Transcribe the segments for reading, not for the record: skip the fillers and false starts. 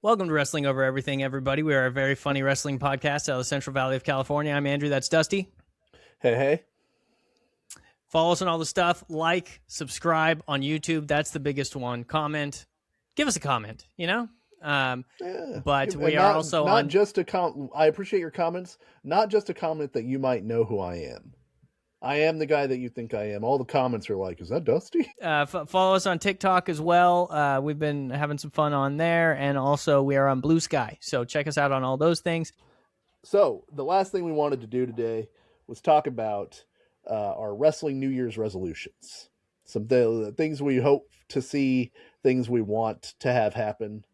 Welcome to Wrestling Over Everything, everybody. We are a very funny wrestling podcast out of the Central Valley of California. I'm Andrew. That's Dusty. Hey. Follow us on all the stuff. Like, subscribe on YouTube. That's the biggest one. Comment. Give us a comment, you know? But we are also not on... just a I appreciate your comments. Not just a comment that you might know who I am. I am the guy that you think I am. All the comments are like, is that Dusty? Follow us on TikTok as well. We've been having some fun on there. And also we are on Blue Sky. So check us out on all those things. So the last thing we wanted to do today was talk about our wrestling New Year's resolutions. Some things we hope to see, things we want to have happen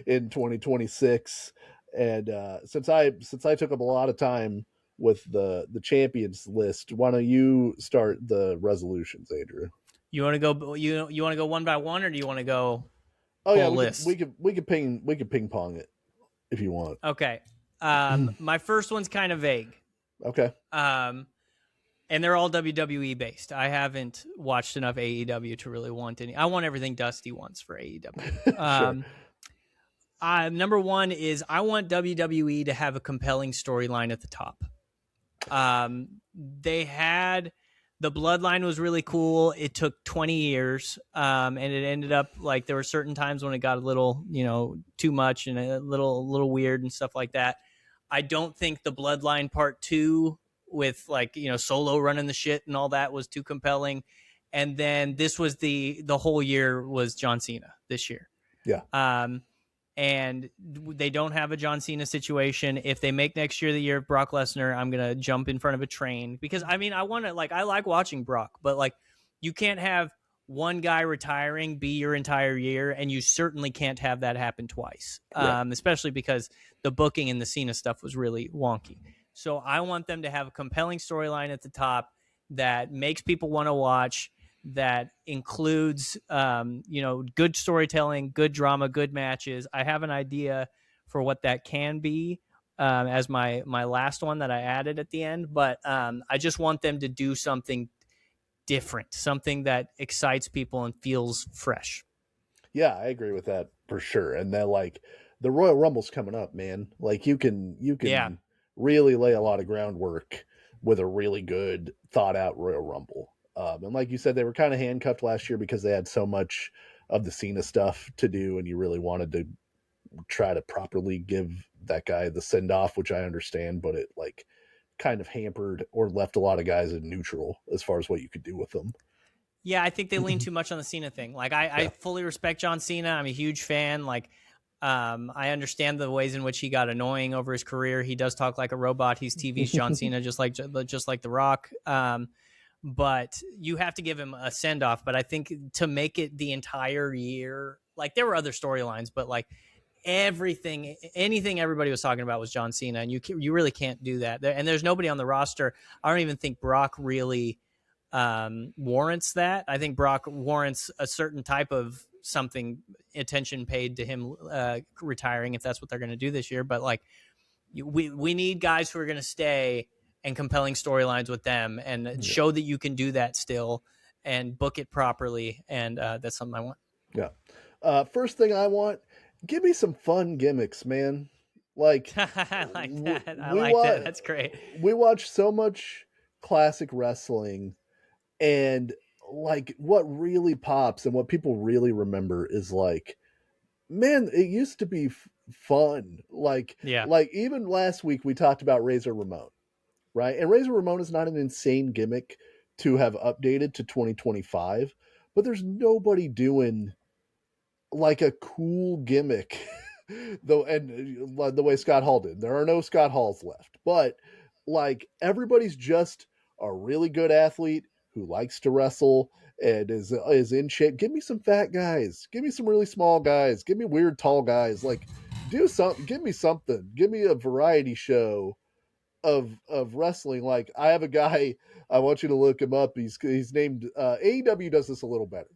in 2026. And since I took up a lot of time with the champions list, why don't you start the resolutions, Andrew? You want to go? You want to go one by one, or do you want to go? Oh yeah, list? we could ping pong it if you want. Okay. My first one's kind of vague. Okay. And they're all WWE based. I haven't watched enough AEW to really want any. I want everything Dusty wants for AEW. Sure. Number one is I want WWE to have a compelling storyline at the top. They had the Bloodline was really cool. It took 20 years, and it ended up like there were certain times when it got a little, too much and a little weird and stuff like that. I don't think the Bloodline Part 2 with Solo running the shit and all that was too compelling. And then this was the whole year was John Cena this year. Yeah. And they don't have a John Cena situation. If they make next year the year of Brock Lesnar, I'm going to jump in front of a train because I want to I like watching Brock, but you can't have one guy retiring be your entire year. And you certainly can't have that happen twice, right. Especially because the booking and the Cena stuff was really wonky. So I want them to have a compelling storyline at the top that makes people want to watch, that includes, good storytelling, good drama, good matches. I have an idea for what that can be as my last one that I added at the end. But I just want them to do something different, something that excites people and feels fresh. Yeah, I agree with that for sure. And then the Royal Rumble's coming up, man. You can really lay a lot of groundwork with a really good thought out Royal Rumble. And like you said, they were kind of handcuffed last year because they had so much of the Cena stuff to do, and you really wanted to try to properly give that guy the send off, which I understand, but it kind of hampered or left a lot of guys in neutral as far as what you could do with them. Yeah, I think they lean too much on the Cena thing. I fully respect John Cena. I'm a huge fan. I understand the ways in which he got annoying over his career. He does talk like a robot. He's TV's John Cena, just like The Rock. But you have to give him a send off. But I think to make it the entire year, there were other storylines, but anything everybody was talking about was John Cena, and you really can't do that. And there's nobody on the roster. I don't even think Brock really warrants that. I think Brock warrants a certain type of something, attention paid to him retiring, if that's what they're going to do this year. But we need guys who are going to stay and compelling storylines with them and show that you can do that still and book it properly. And that's something I want. Yeah. First thing I want, give me some fun gimmicks, man. I like that. I like that. That's great. We watch so much classic wrestling, and what really pops and what people really remember is man, it used to be fun. Even last week we talked about Razor Ramon, right? And Razor Ramon is not an insane gimmick to have updated to 2025, but there's nobody doing a cool gimmick though, and the way Scott Hall did. There are no Scott Halls left, but everybody's just a really good athlete who likes to wrestle and is in shape. Give me some fat guys. Give me some really small guys. Give me weird tall guys. Do something. Give me something. Give me a variety show of wrestling. I have a guy, I want you to look him up. He's named AEW does this a little better.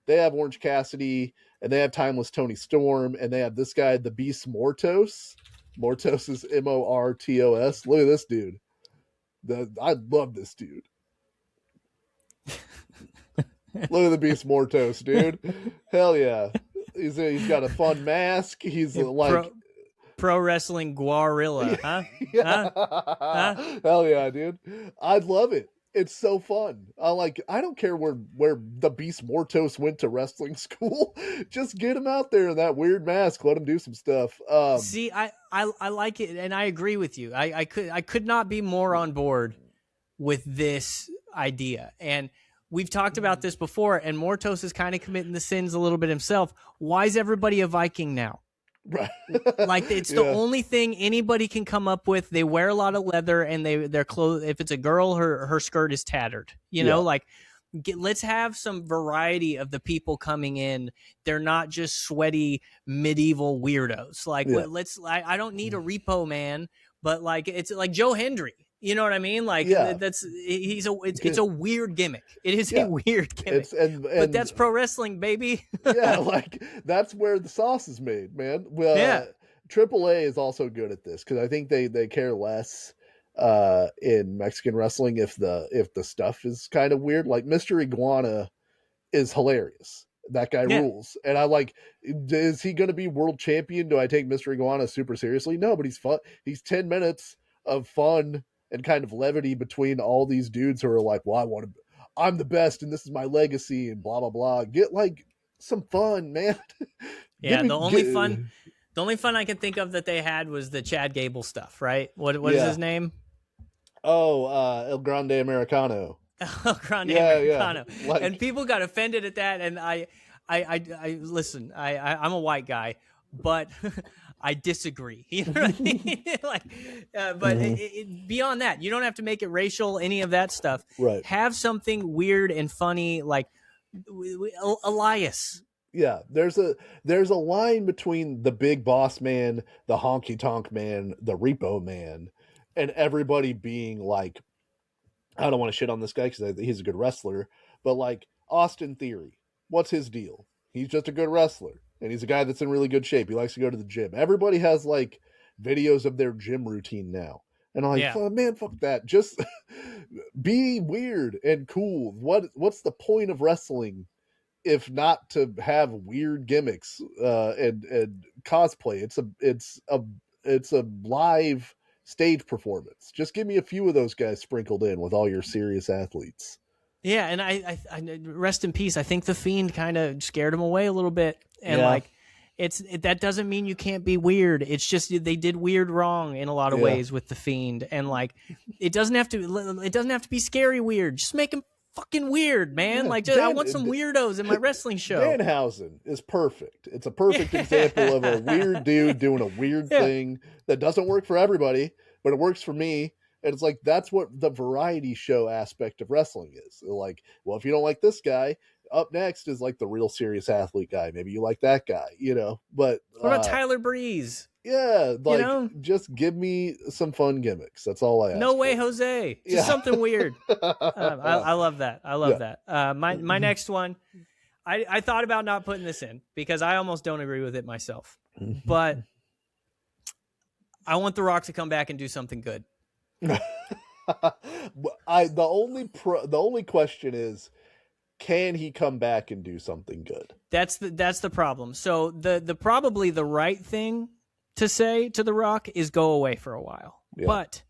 They have Orange Cassidy and they have Timeless Tony Storm and they have this guy, the Beast Mortos. Mortos is Mortos. Look at this dude. I love this dude. Look at the Beast Mortos, dude. Hell yeah. He's got a fun mask. He's like pro wrestling Guarilla, huh? yeah. Huh? Hell yeah, dude. I'd love it. It's so fun. I don't care where the Beast Mortos went to wrestling school. Just get him out there in that weird mask. Let him do some stuff. See, I like it, and I agree with you. I could not be more on board with this idea. And we've talked about this before, and Mortos is kind of committing the sins a little bit himself. Why is everybody a Viking now? Right. Like, it's the only thing anybody can come up with. They wear a lot of leather, and their clothes, if it's a girl, her skirt is tattered. You know, like, let's have some variety of the people coming in. They're not just sweaty medieval weirdos. Like, I don't need a repo man, but like, it's like Joe Hendry. You know what I mean? Like, it's a weird gimmick. It is a weird gimmick. But that's pro wrestling, baby. Yeah, like, that's where the sauce is made, man. Well, AAA is also good at this because I think they care less in Mexican wrestling if the stuff is kind of weird. Like, Mr. Iguana is hilarious. That guy rules. And I like, is he going to be world champion? Do I take Mr. Iguana super seriously? No, but he's fun. He's 10 minutes of fun and kind of levity between all these dudes who are like, well, I'm the best and this is my legacy and blah, blah, blah. Get like some fun, man. Yeah. The only fun I can think of that they had was the Chad Gable stuff, right? What is his name? Oh, El Grande Americano. El Grande Americano. Yeah. Like, and people got offended at that. And I listen, I'm a white guy, but I disagree. You know what I mean? But beyond that, you don't have to make it racial, any of that stuff. Right. Have something weird and funny, like Elias. Yeah, there's a line between the big boss man, the honky tonk man, the repo man, and everybody being like, I don't want to shit on this guy because he's a good wrestler, but like Austin Theory, what's his deal? He's just a good wrestler. And he's a guy that's in really good shape. He likes to go to the gym. Everybody has like videos of their gym routine now. And I'm like, oh, man, fuck that. Just be weird and cool. What's the point of wrestling if not to have weird gimmicks and cosplay? It's a live stage performance. Just give me a few of those guys sprinkled in with all your serious athletes. Yeah, and I rest in peace. I think the Fiend kind of scared him away a little bit, and like, that doesn't mean you can't be weird. It's just they did weird wrong in a lot of ways with the Fiend, and like, it doesn't have to be scary weird. Just make him fucking weird, man. Yeah, like, I want some weirdos in my wrestling show. Danhausen is perfect. It's a perfect example of a weird dude doing a weird thing that doesn't work for everybody, but it works for me. And it's like, that's what the variety show aspect of wrestling is. Like, well, if you don't like this guy, up next is like the real serious athlete guy. Maybe you like that guy, you know. But what about Tyler Breeze? Yeah, like, just give me some fun gimmicks. That's all I ask. No way, Jose. Just something weird. I love that. I love that. My next one, I thought about not putting this in because I almost don't agree with it myself. But I want The Rock to come back and do something good. The only question is, can he come back and do something good? That's the problem. So the probably the right thing to say to The Rock is go away for a while. But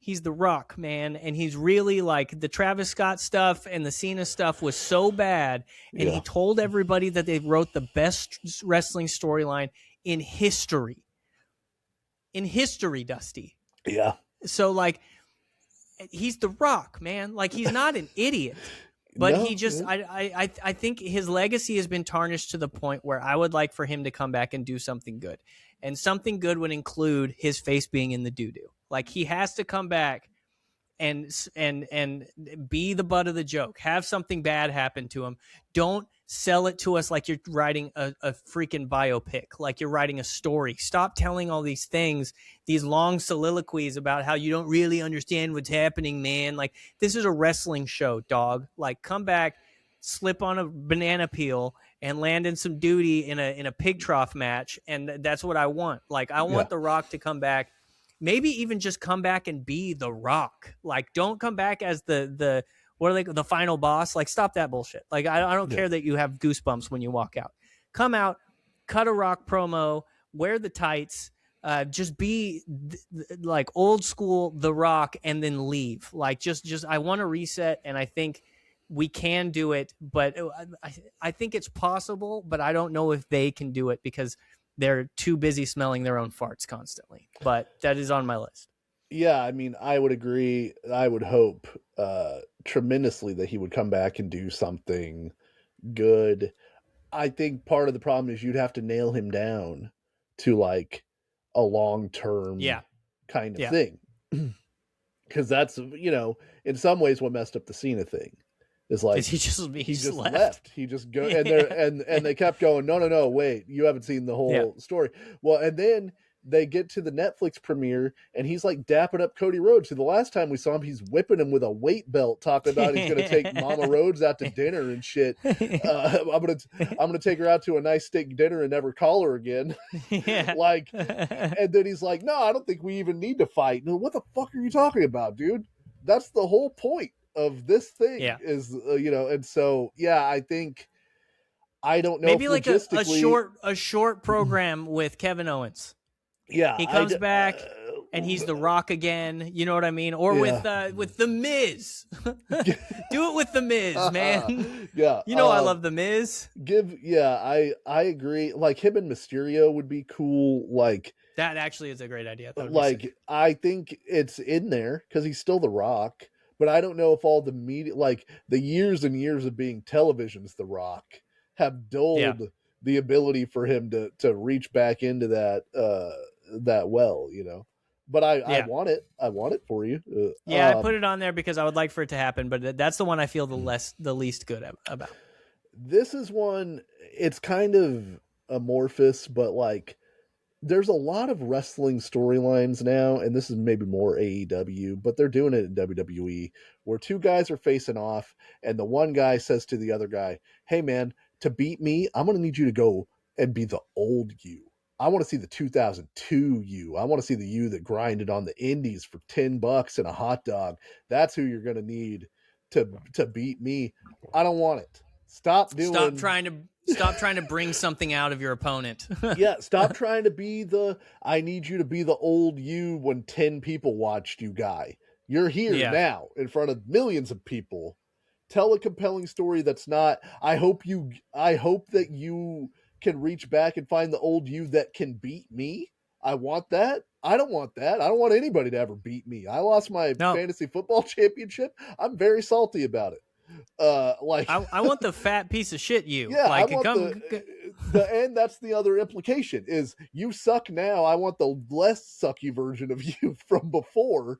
he's The Rock, man, and he's really like, the Travis Scott stuff and the Cena stuff was so bad, and he told everybody that they wrote the best wrestling storyline in history. In history, Dusty. Yeah. So like, he's The Rock, man. Like, he's not an idiot. But he just, I think his legacy has been tarnished to the point where I would like for him to come back and do something good. And something good would include his face being in the doo-doo. Like, he has to come back and be the butt of the joke. Have something bad happen to him. Don't sell it to us like you're writing a freaking biopic, like you're writing a story. Stop telling all these things, these long soliloquies about how you don't really understand what's happening, man. Like, this is a wrestling show, dog. Like, come back, slip on a banana peel, and land in some duty in a pig trough match, and that's what I want. Like, I want The Rock to come back, maybe even just come back and be The Rock. Like, don't come back as the what are they, the final boss? Like, stop that bullshit. Like, I don't care that you have goosebumps when you walk out. Come out, cut a Rock promo, wear the tights, just be like old school The Rock, and then leave. Like just I want to reset, and I think we can do it, but I think it's possible, but I don't know if they can do it because they're too busy smelling their own farts constantly. But that is on my list. Yeah, I mean, I would agree. I would hope tremendously that he would come back and do something good. I think part of the problem is you'd have to nail him down to like a long-term Yeah. kind of Yeah. thing. Because that's, in some ways what messed up the Cena thing is like he just left. He just go and they're and they kept going, no, wait, you haven't seen the whole story. Well, and then they get to the Netflix premiere and he's like dapping up Cody Rhodes. So the last time we saw him, he's whipping him with a weight belt, talking about he's going to take Mama Rhodes out to dinner and shit. I'm gonna take her out to a nice steak dinner and never call her again. Like, and then he's like, no, I don't think we even need to fight. No, what the fuck are you talking about, dude? That's the whole point of this thing is, and so, yeah, I think, I don't know. Maybe like a short program with Kevin Owens. Yeah, he comes back and he's The Rock again. You know what I mean? Or with The Miz. Do it with The Miz, man. Yeah, I love The Miz. I agree. Like him and Mysterio would be cool. Like that actually is a great idea. Like I think it's in there because he's still The Rock, but I don't know if all the media, like the years and years of being television's The Rock, have dulled the ability for him to reach back into that well, but I want it for you. I put it on there because I would like for it to happen, but that's the one I feel the least good about. This is one, it's kind of amorphous, but like there's a lot of wrestling storylines now, and this is maybe more AEW, but they're doing it in WWE, where two guys are facing off and the one guy says to the other guy, hey man, to beat me, I'm going to need you to go and be the old you. I want to see the 2002 you. I want to see the you that grinded on the indies for $10 and a hot dog. That's who you're going to need to beat me. I don't want it. Stop trying to bring something out of your opponent. Stop trying to be I need you to be the old you when 10 people watched you guy. You're here now in front of millions of people. Tell a compelling story that's not, I hope that you can reach back and find the old you that can beat me. I want that. I don't want that. I don't want anybody to ever beat me. I lost my fantasy football championship. I'm very salty about it. I want the fat piece of shit you. Yeah, I want and that's the other implication is you suck now. I want the less sucky version of you from before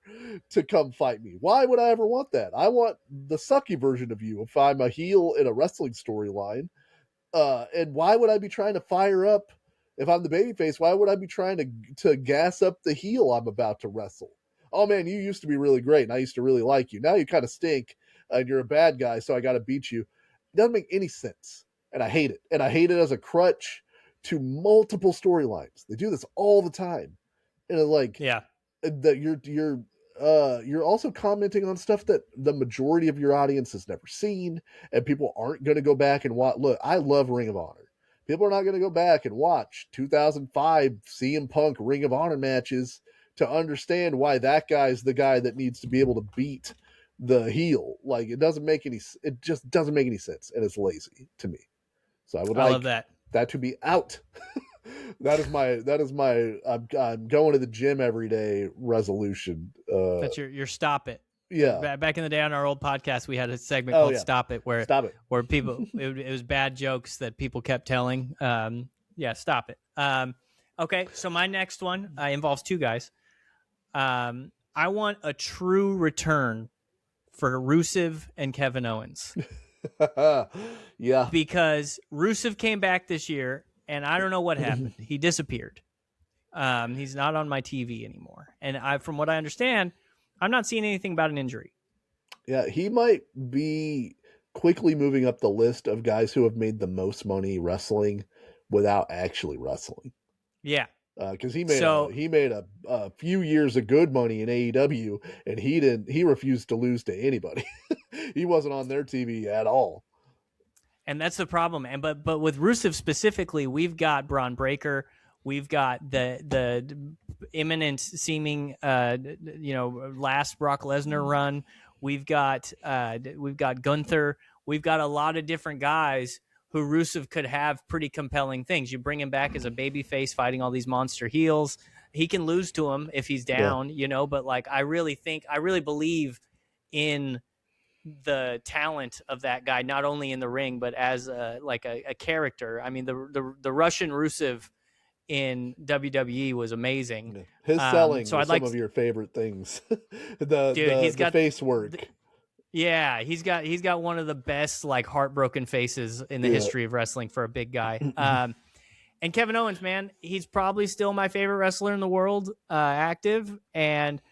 to come fight me. Why would I ever want that? I want the sucky version of you if I'm a heel in a wrestling storyline. And why would I be trying to fire up if I'm the babyface? Why would I be trying to gas up the heel I'm about to wrestle? Oh man, you used to be really great and I used to really like you. Now you kind of stink and you're a bad guy, so I got to beat you. It doesn't make any sense. And I hate it. And I hate it as a crutch to multiple storylines. They do this all the time. And it's like, that you're also commenting on stuff that the majority of your audience has never seen, and people aren't going to go back and watch. Look, I love Ring of Honor. People are not going to go back and watch 2005 CM Punk Ring of Honor matches to understand why that guy's the guy that needs to be able to beat the heel. Like it just doesn't make any sense, and it's lazy to me. So I love that to be out. That is my I'm going to the gym every day resolution. That's your stop it. Yeah. Back in the day on our old podcast, we had a segment called Stop It, where people it was bad jokes that people kept telling. Stop it. Okay, so my next one involves two guys. I want a true return for Rusev and Kevin Owens. Yeah. Because Rusev came back this year, and I don't know what happened. He disappeared. He's not on my TV anymore. And from what I understand, I'm not seeing anything about an injury. Yeah, he might be quickly moving up the list of guys who have made the most money wrestling without actually wrestling. Yeah. Because he made a few years of good money in AEW, and he refused to lose to anybody. He wasn't on their TV at all. And that's the problem. And but with Rusev specifically, we've got Braun Breaker, we've got the imminent seeming last Brock Lesnar run. We've got Gunther. We've got a lot of different guys who Rusev could have pretty compelling things. You bring him back as a babyface fighting all these monster heels. He can lose to him if he's down, but like I really believe in the talent of that guy, not only in the ring, but as a character. I mean, the Russian Rusev in WWE was amazing. His selling so was some of your favorite things. He's got face work. He's got one of the best like heartbroken faces in the history of wrestling for a big guy. And Kevin Owens, man, he's probably still my favorite wrestler in the world, active. And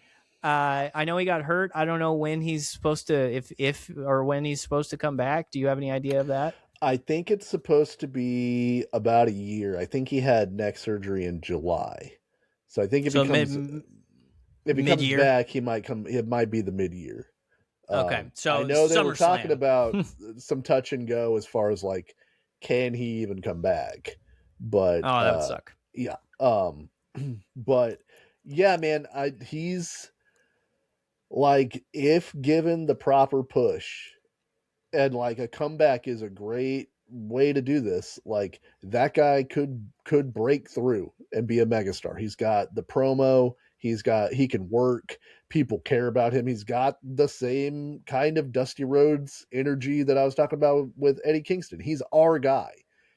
I know he got hurt. I don't know when he's supposed to, if or when he's supposed to come back. Do you have any idea of that? I think it's supposed to be about a year. I think he had neck surgery in July. So I think if he comes back, he might come. It might be the mid-year. Okay, so I know they were talking about some touch and go as far as like, can he even come back? But that would suck. Yeah. But yeah, man, he's like, if given the proper push, and like a comeback is a great way to do this. Like that guy could break through and be a megastar. He's got the promo. He can work. People care about him. He's got the same kind of Dusty Rhodes energy that I was talking about with Eddie Kingston. He's our guy.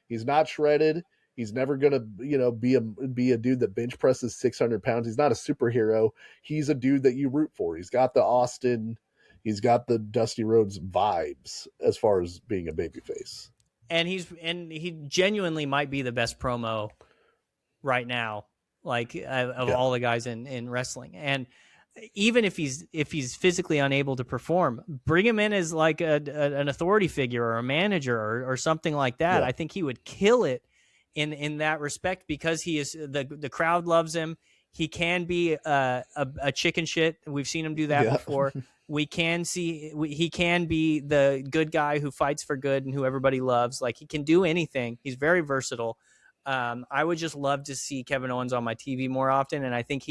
He's not shredded. He's never gonna, be a dude that bench presses 600 pounds. He's not a superhero. He's a dude that you root for. He's got the Austin. He's got the Dusty Rhodes vibes as far as being a babyface. And he genuinely might be the best promo right now, like of all the guys in wrestling. And even if he's physically unable to perform, bring him in as like an authority figure or a manager or something like that. Yeah. I think he would kill it in that respect, because he is the crowd loves him. He can be a chicken shit. We've seen him do that before. We can see he can be the good guy who fights for good and who everybody loves. Like, he can do anything. He's very versatile. I would just love to see Kevin Owens on my TV more often. And I think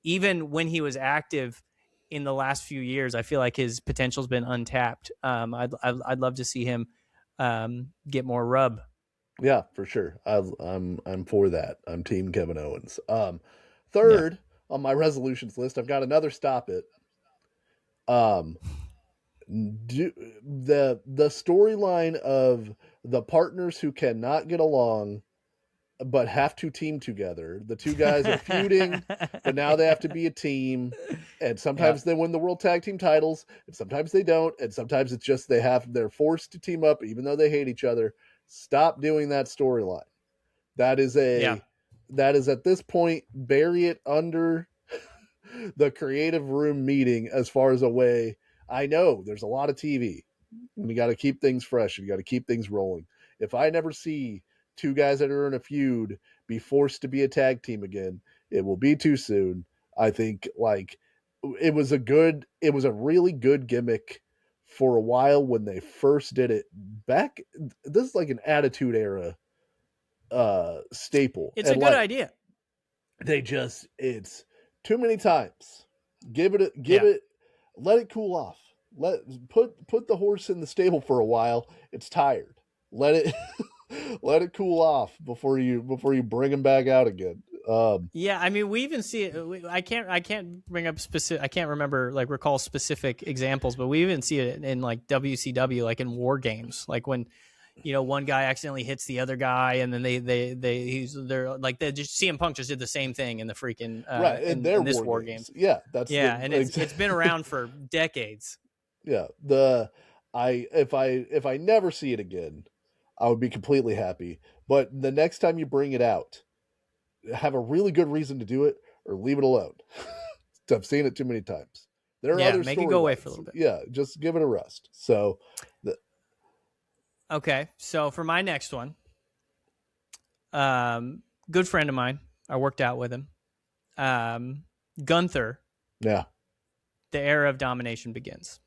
even when he was active in the last few years, I feel like his potential's been untapped. I'd love to see him get more rub. Yeah, for sure. I'm for that. I'm team Kevin Owens. Third on my resolutions list, I've got another stop it. The storyline of the partners who cannot get along but have to team together. The two guys are feuding, but now they have to be a team. And sometimes they win the world tag team titles, and sometimes they don't. And sometimes it's just they're forced to team up even though they hate each other. Stop doing that storyline. That is at this point, bury it under the creative room meeting as far as a way. I know there's a lot of TV, and you got to keep things fresh. You got to keep things rolling. If I never see two guys that are in a feud be forced to be a tag team again, it will be too soon. I think like it was a really good gimmick for a while when they first did it back. This is like an Attitude Era staple. It's a good idea. It's too many times. Give it, let it cool off. Put the horse in the stable for a while. It's tired. Let it cool off before you bring him back out again. I mean, we even see it. I can't bring up specific. I can't recall specific examples, but we even see it in like WCW, like in War Games, like when one guy accidentally hits the other guy, and then they're like CM Punk just did the same thing in the freaking right in this War Games. Yeah, and it's been around for decades. Yeah, if I never see it again, I would be completely happy. But the next time you bring it out, have a really good reason to do it, or leave it alone. I've seen it too many times. There are other make it go away for a little bit. Yeah, just give it a rest. So, okay. So for my next one, good friend of mine, I worked out with him. Gunther. Yeah. The era of domination begins.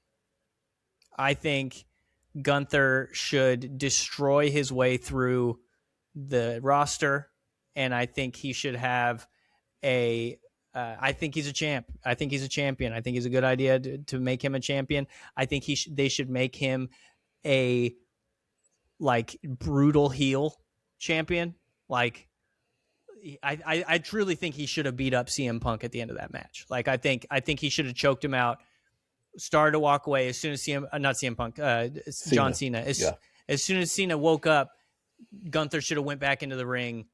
I think Gunther should destroy his way through the roster, and I think he should have a. I think he's a champ. I think he's a champion. I think it's a good idea to make him a champion. I think they should make him a like brutal heel champion. Like I truly think he should have beat up CM Punk at the end of that match. Like I think he should have choked him out, started to walk away as soon as not CM Punk, John Cena. As soon as Cena woke up, Gunther should have went back into the ring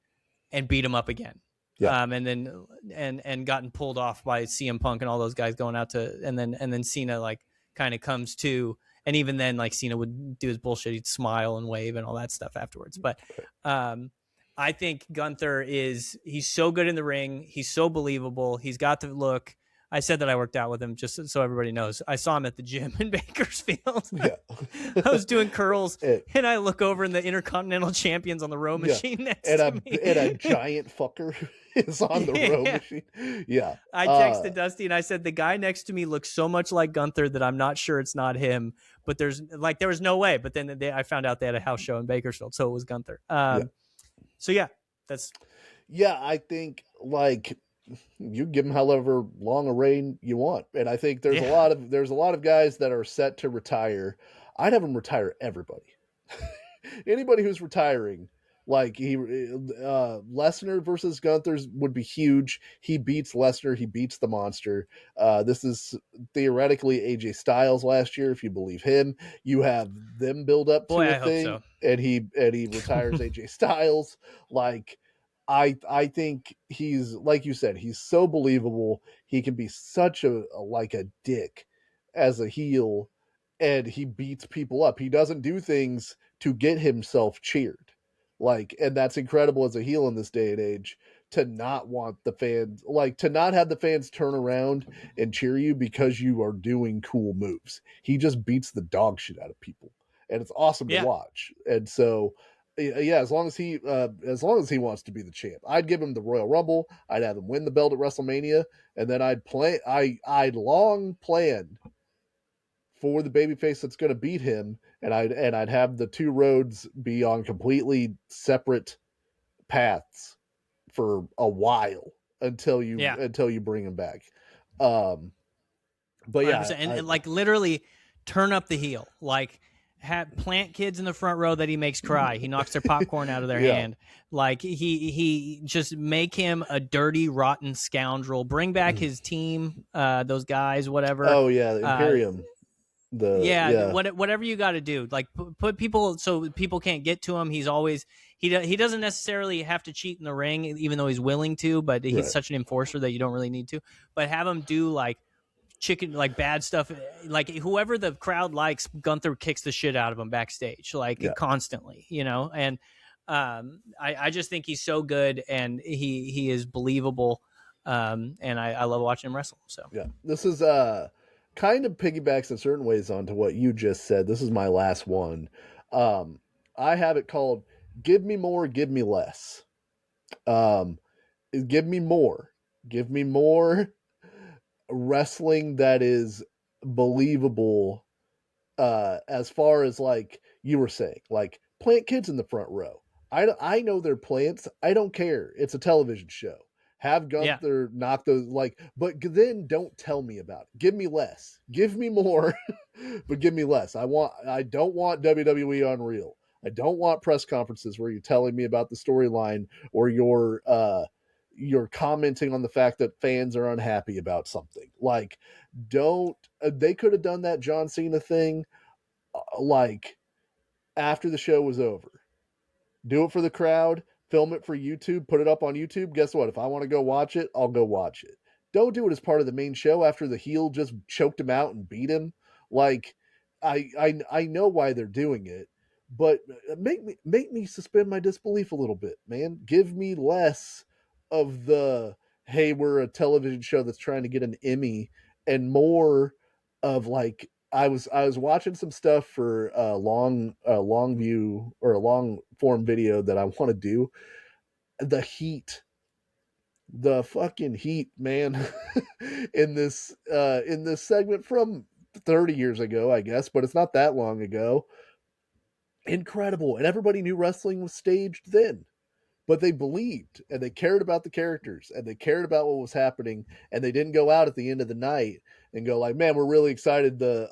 and beat him up again. Yeah. And then gotten pulled off by CM Punk and all those guys going out to, and then Cena like kind of comes to, and even then like Cena would do his bullshit. He'd smile and wave and all that stuff afterwards. But I think Gunther he's so good in the ring. He's so believable. He's got the look. I said that I worked out with him just so everybody knows. I saw him at the gym in Bakersfield. Yeah. I was doing curls, and I look over and the Intercontinental Champions on the row machine next to me. And a giant fucker is on the row machine. Yeah. I texted Dusty, and I said, the guy next to me looks so much like Gunther that I'm not sure it's not him. But there was no way. But then I found out they had a house show in Bakersfield, so it was Gunther. So, yeah, that's... Yeah, I think, like... you give him however long a reign you want, and I think there's a lot of guys that are set to retire. I'd have him retire everybody. Anybody who's retiring, like Lesnar versus Gunther's would be huge. He beats Lesnar, he beats the Monster. This is theoretically AJ Styles last year, if you believe him. You have them build up to a thing, hope so. and he retires AJ Styles. Like, I think he's, like you said, he's so believable. He can be such a dick as a heel, and he beats people up. He doesn't do things to get himself cheered. Like, and that's incredible as a heel in this day and age, to not want the fans, like, to not have the fans turn around and cheer you because you are doing cool moves. He just beats the dog shit out of people, and it's awesome to watch. And so, yeah, as long as he wants to be the champ, I'd give him the Royal Rumble. I'd have him win the belt at WrestleMania, and then I'd long plan for the babyface that's going to beat him, and I'd have the two roads be on completely separate paths for a while until you bring him back. But yeah, and like literally turn up the heel, like. Plant kids in the front row that he makes cry. He knocks their popcorn out of their hand. Like he just make him a dirty, rotten scoundrel. Bring back his team, those guys, whatever. Oh yeah, the Imperium. Whatever you got to do. Like put people so people can't get to him. He's always he doesn't necessarily have to cheat in the ring, even though he's willing to. But he's such an enforcer that you don't really need to. But have him do like bad stuff, like whoever the crowd likes, Gunther kicks the shit out of him backstage, constantly, and I just think he's so good, and he is believable, and I love watching him wrestle. So yeah, this is kind of piggybacks in certain ways onto what you just said. This is my last one. I have it called "Give Me More, Give Me Less." Give me more wrestling that is believable, as far as, like you were saying, like, plant kids in the front row. I know they're plants. I don't care. It's a television show. Have Gunther knock those, like, but then don't tell me about it. Give me less. Give me more, but give me less. I don't want WWE Unreal. I don't want press conferences where you're telling me about the storyline, or you're commenting on the fact that fans are unhappy about something. Like, they could have done that John Cena thing, like, after the show was over. Do it for the crowd, film it for YouTube, put it up on YouTube. Guess what? If I want to go watch it, I'll go watch it. Don't do it as part of the main show after the heel just choked him out and beat him. Like, I know why they're doing it, but make me suspend my disbelief a little bit, man. Give me less of the, hey, we're a television show that's trying to get an Emmy, and more of, like, I was watching some stuff for a long view, or a long form video that I want to do. The fucking heat, man, in this segment from 30 years ago, I guess, but it's not that long ago. incredible. And everybody knew wrestling was staged then. But they believed and they cared about the characters and they cared about what was happening, and they didn't go out at the end of the night and go like, "Man, we're really excited the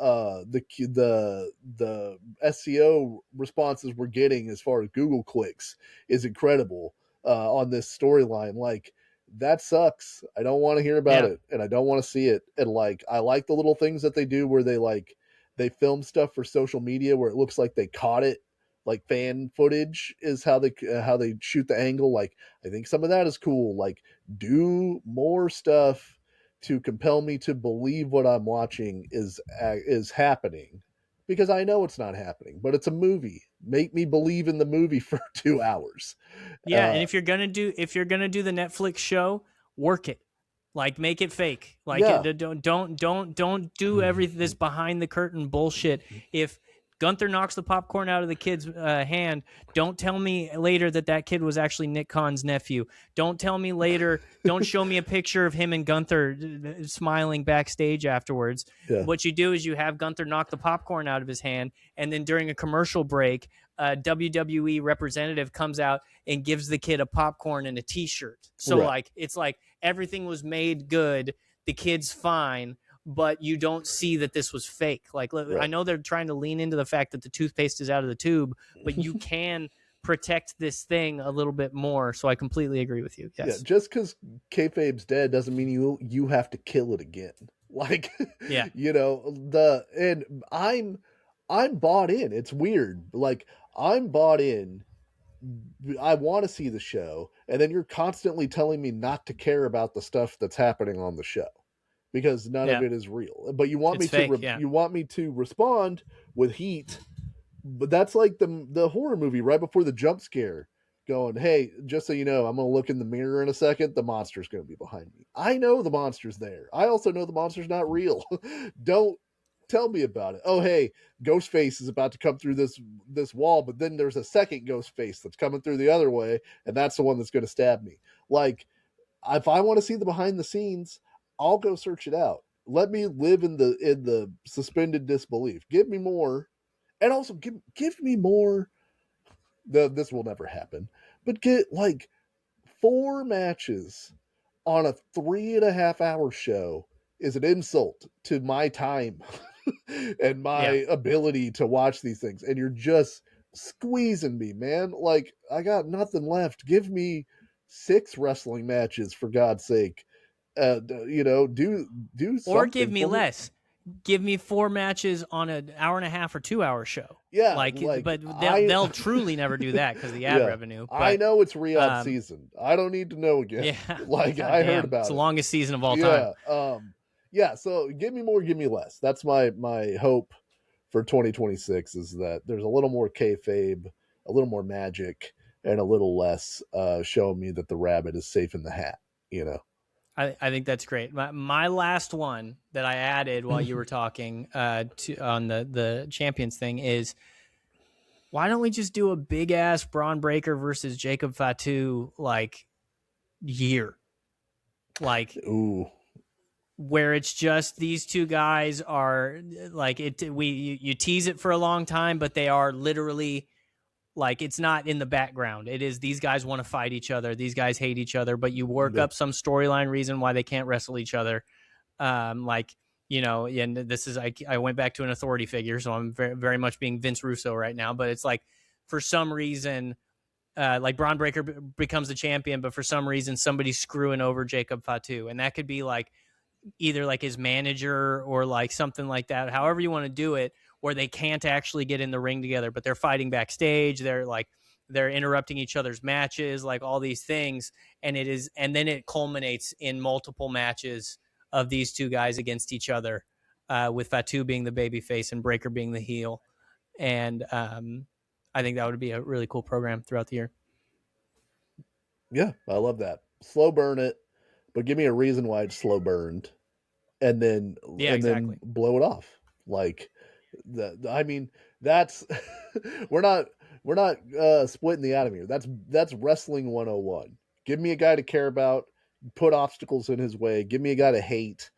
SEO responses we're getting as far as Google clicks is incredible on this storyline." Like, that sucks. I don't want to hear about Yeah. it and I don't want to see it. And like, I like the little things that they do where they film stuff for social media where it looks like they caught it, like fan footage is how they shoot the angle. Like, I think some of that is cool. Like, do more stuff to compel me to believe what I'm watching is happening, because I know it's not happening, but it's a movie. Make me believe in the movie for 2 hours. Yeah, and if you're gonna do the Netflix show, work it. Like, make it fake. Like, Yeah. don't do this behind the curtain bullshit. If Gunther knocks the popcorn out of the kid's hand, don't tell me later that kid was actually Nick Khan's nephew. Don't tell me later. Don't show me a picture of him and Gunther smiling backstage afterwards. Yeah. What you do is you have Gunther knock the popcorn out of his hand, and then during a commercial break, a WWE representative comes out and gives the kid a popcorn and a T-shirt. So Right. like, it's like everything was made good. The kid's fine, but you don't see that this was fake. Like, Right. I know they're trying to lean into the fact that the toothpaste is out of the tube, but you can protect this thing a little bit more. So I completely agree with you. Yeah, Yes. just because kayfabe's dead doesn't mean you have to kill it again. Like, Yeah. and I'm bought in. It's weird. Like, I'm bought in. I want to see the show, and then you're constantly telling me not to care about the stuff that's happening on the show because none of Yeah. it is real. But you want It's me fake, to yeah. you want me to respond with heat. But that's like the horror movie right before the jump scare, going, "Hey, just so you know, I'm gonna look in the mirror in a second. The monster's gonna be behind me. I know the monster's there. I also know the monster's not real. Don't tell me about it. Oh, hey, Ghostface is about to come through this wall, but then there's a second Ghostface that's coming through the other way, and that's the one that's going to stab me." Like, if I want to see the behind the scenes, I'll go search it out. Let me live in the suspended disbelief. Give me more, and also give me more. This will never happen, but get like 4 matches on a 3.5 hour show is an insult to my time and my Yeah. ability to watch these things. And you're just squeezing me, man. Like, I got nothing left. Give me 6 wrestling matches, for God's sake. Do something. Or give me for less. Give me 4 matches on an hour and a half or 2 hour show. Yeah, but they'll truly never do that because of the ad revenue. But, I know it's Riyadh season. I don't need to know again. Yeah. Like, I heard about it. It's the longest season of all time. Yeah. So give me more, give me less. That's my hope for 2026 is that there's a little more kayfabe, a little more magic, and a little less showing me that the rabbit is safe in the hat. I think that's great. My last one that I added while you were talking on the champions thing is, why don't we just do a big ass Braun Breaker versus Jacob Fatu year, Ooh, where it's just these two guys are like it. You tease it for a long time, but they are literally. Like, it's not in the background. It is these guys want to fight each other. These guys hate each other, but you work up some storyline reason why they can't wrestle each other. And this is, I went back to an authority figure, so I'm very, very much being Vince Russo right now. But it's like, for some reason, like Braun Breaker becomes the champion, but for some reason somebody's screwing over Jacob Fatu. And that could be like either like his manager or like something like that, however you want to do it, where they can't actually get in the ring together, but they're fighting backstage. They're interrupting each other's matches, like all these things. And then it culminates in multiple matches of these two guys against each other, with Fatu being the babyface and Breaker being the heel. And I think that would be a really cool program throughout the year. Yeah, I love that. Slow burn it, but give me a reason why it's slow burned, and then Exactly. then blow it off. Like, that's we're not splitting the atom here. That's wrestling 101. Give me a guy to care about, put obstacles in his way. Give me a guy to hate,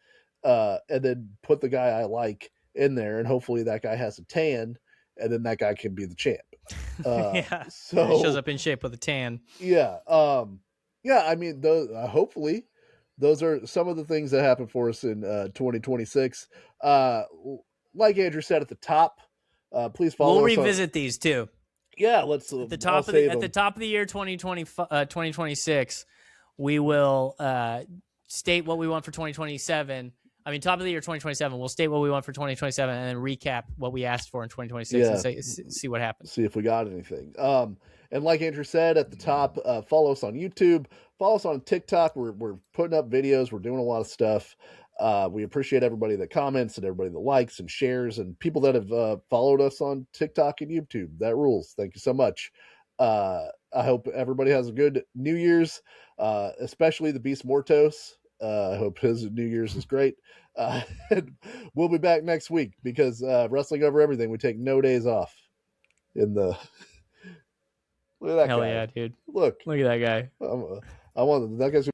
and then put the guy I like in there, and hopefully that guy has a tan, and then that guy can be the champ. Yeah, So it shows up in shape with a tan. yeah, yeah. I mean, those hopefully those are some of the things that happen for us in 2026. Uh, like Andrew said at the top, please We'll follow us on. revisit these too. Yeah, let's. At the I'll top of save at the them. top of the year 2026, we will state what we want for 2027. I mean, top of the year 2027, we'll state what we want for 2027 and then recap what we asked for in 2026 Yeah, and see what happens. see if we got anything. And like Andrew said at the top, follow us on YouTube, follow us on TikTok. We're putting up videos. We're doing a lot of stuff. We appreciate everybody that comments and everybody that likes and shares and people that have followed us on TikTok and YouTube. That rules. Thank you so much. I hope everybody has a good New Year's, especially the Beast Mortos. I hope his New Year's is great. And we'll be back next week because wrestling over everything. We take no days off. In the look at that Hell guy. yeah, dude! Look, Look at that guy. I want that guy's gonna